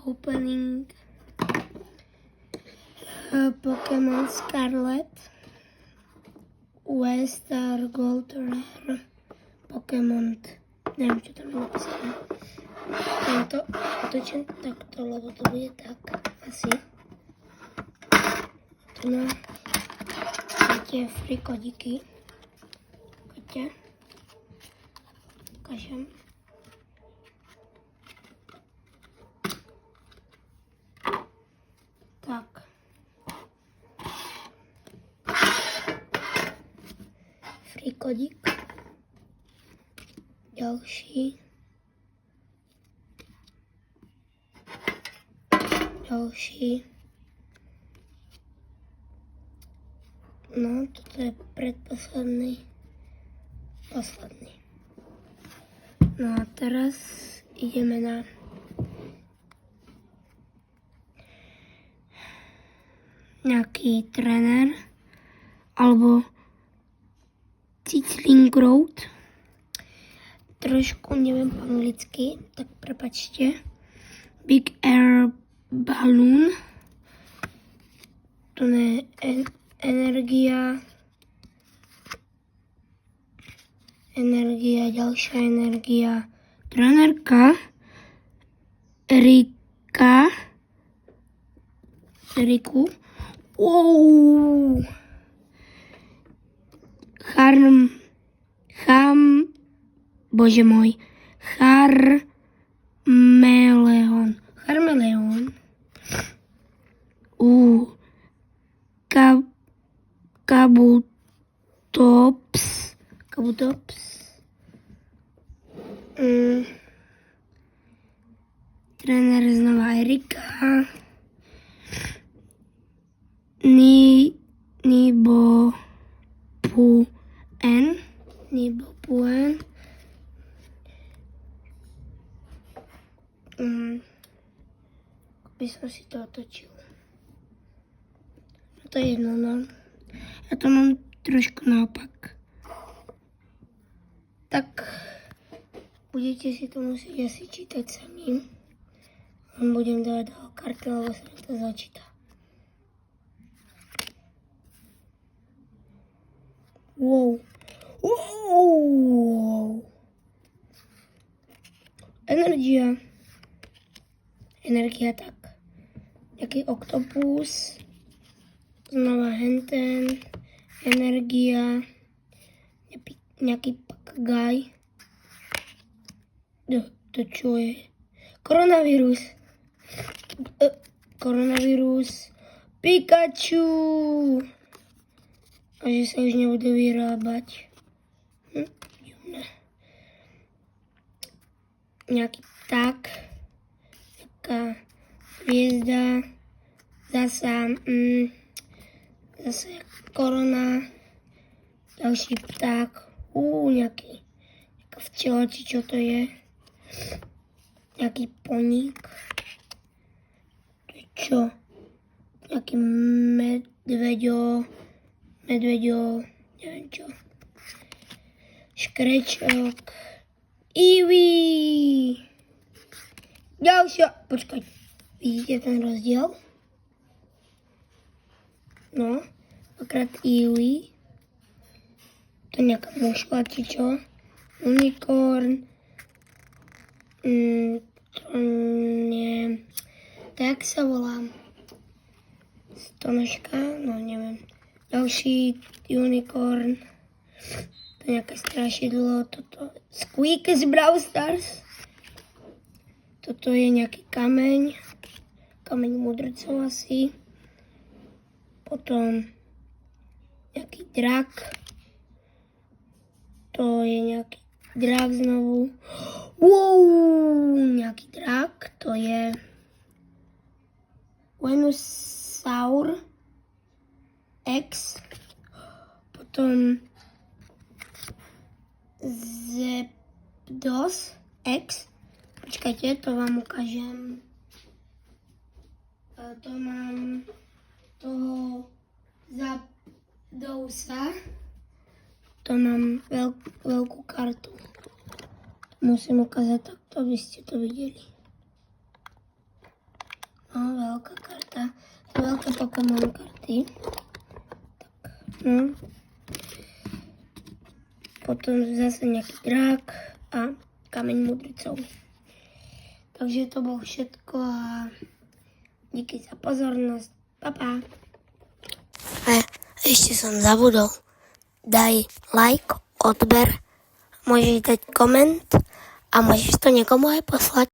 Opening Pokémon Scarlet, V-Star Gold Rare, Pokémon, neviem čo tam je napísané. Tento otočím takto, lebo to bude tak asi. Tu máte free kodiky. Poďte. Ukážem. Tak. Free kodik. Ďalší. No, toto je predposledný. Posledný. No a teraz ideme na nejaký tréner alebo Cicling Road. Trošku neviem po anglicky, tak prepačte. Big Air Balloon. To je energia, ďalšia energia. Trenerka Riku. Wow. Bože môj. Charmeleon. Kabutops. Trenér znova Erika. Nibopuen. By som si to otočil. No to je jedno, no. Ja to mám trošku naopak. Tak budete si to musieť asi čítať sami. Len budem dávať do karty, lebo sa mi to začíta. Wow. Energia tak. Nejaký oktopus. Znova henten. Energia. Nejaký pakagaj. To čo je? Koronavírus. Pikachu. A že sa už nebudú vyrábať. Nejaký pták. Taká hviezda. Zasa korona. Ďalší pták. Nejaká včela, či čo to je. Nejaký poník. To je čo? Nejaký medveďo, neviem čo. Škrečok. Eevee. Ďalšia. Počkaj. Vidíte ten rozdiel? No. Dvakrát Eevee. To je nejaká mušla, či čo. Unicorn. To nie. Tak sa volá. Stonožka. No neviem. Ďalší unicorn. To je nejaké strašidlo. Toto Squeak z Brawl Stars. Toto je nejaký kameň. Kameň mudrcov asi. Potom nejaký drak. To je nejaký drak znovu. Wow, nejaký drak. To je Venusaur X. Potom Zapdos X. Počkajte, to vám ukážem. To mám toho Zapdosa. To mám veľkú kartu. Musím ukázať takto, aby ste to videli. veľká karta. Veľké Pokémon karty. Tak, no. Potom zase nejaký drak a kameň mudrcov. Takže to bolo všetko a díky za pozornosť. Pa, pa. A ešte som zabudol. Daj like, odber, môžeš dať koment a môžeš to niekomu aj poslať.